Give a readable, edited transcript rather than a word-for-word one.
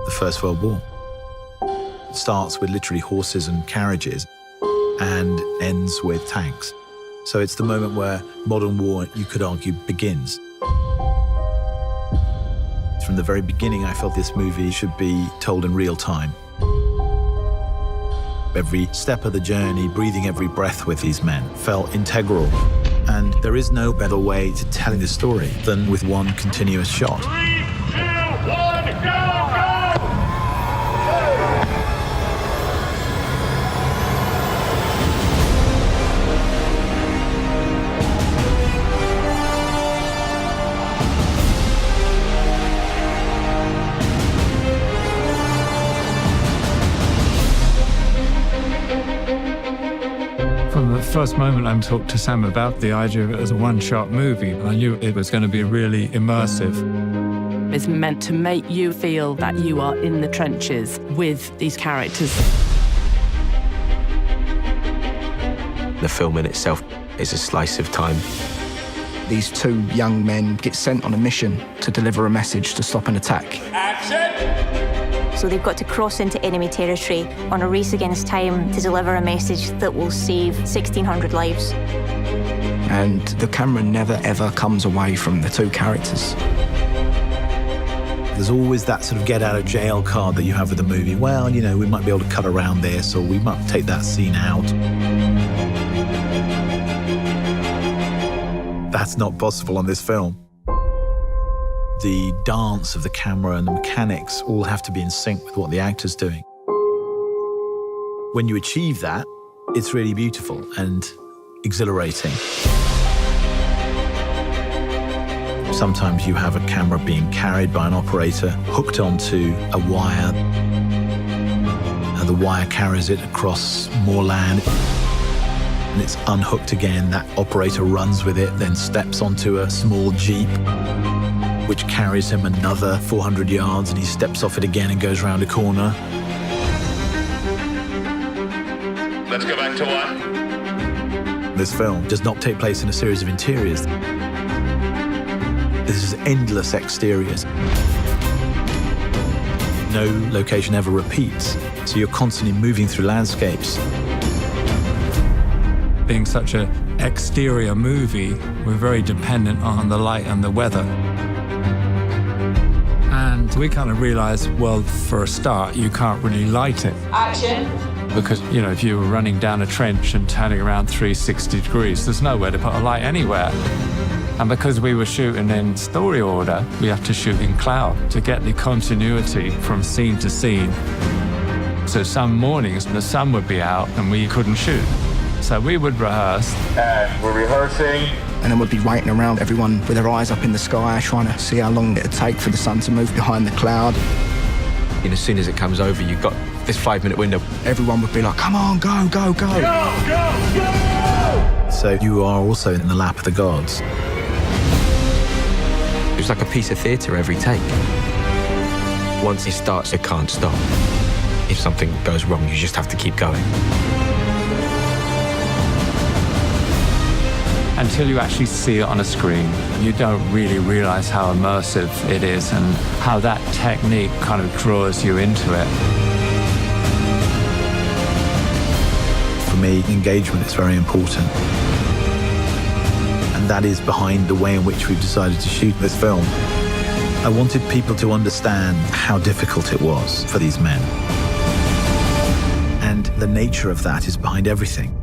The First World War. It starts with literally horses and carriages and ends with tanks. So it's the moment where modern war, you could argue, begins. From the very beginning, I felt this movie should be told in real time. Every step of the journey, breathing every breath with these men, felt integral. And there is no better way to telling the story than with one continuous shot. 3, 2, 1, go, go! From the first moment I talked to Sam about the idea of it as a one-shot movie, I knew it was going to be really immersive. It's meant to make you feel that you are in the trenches with these characters. The film in itself is a slice of time. These two young men get sent on a mission to deliver a message to stop an attack. Action! So they've got to cross into enemy territory on a race against time to deliver a message that will save 1,600 lives. And the camera never, ever comes away from the two characters. There's always that sort of get-out-of-jail card that you have with a movie. Well, you know, we might be able to cut around this, or we might take that scene out. That's not possible on this film. The dance of the camera and the mechanics all have to be in sync with what the actor's doing. When you achieve that, it's really beautiful and exhilarating. Sometimes you have a camera being carried by an operator, hooked onto a wire, and the wire carries it across more land, and it's unhooked again. That operator runs with it, then steps onto a small jeep, which carries him another 400 yards, and he steps off it again and goes round a corner. Let's go back to one. This film does not take place in a series of interiors. This is endless exteriors. No location ever repeats, so you're constantly moving through landscapes. Being such an exterior movie, we're very dependent on the light and the weather. And we kind of realized, well, for a start, you can't really light it. Action. Because, you know, if you were running down a trench and turning around 360 degrees, there's nowhere to put a light anywhere. And because we were shooting in story order, we have to shoot in cloud to get the continuity from scene to scene. So some mornings the sun would be out and we couldn't shoot. So we would rehearse. And we're rehearsing. And then we'd be waiting around, everyone with their eyes up in the sky, trying to see how long it'd take for the sun to move behind the cloud. And as soon as it comes over, you've got this 5-minute window. Everyone would be like, come on, go, go, go. Go, go, go! So you are also in the lap of the gods. It was like a piece of theatre every take. Once it starts, it can't stop. If something goes wrong, you just have to keep going. Until you actually see it on a screen, you don't really realize how immersive it is and how that technique kind of draws you into it. For me, engagement is very important. And that is behind the way in which we've decided to shoot this film. I wanted people to understand how difficult it was for these men. And the nature of that is behind everything.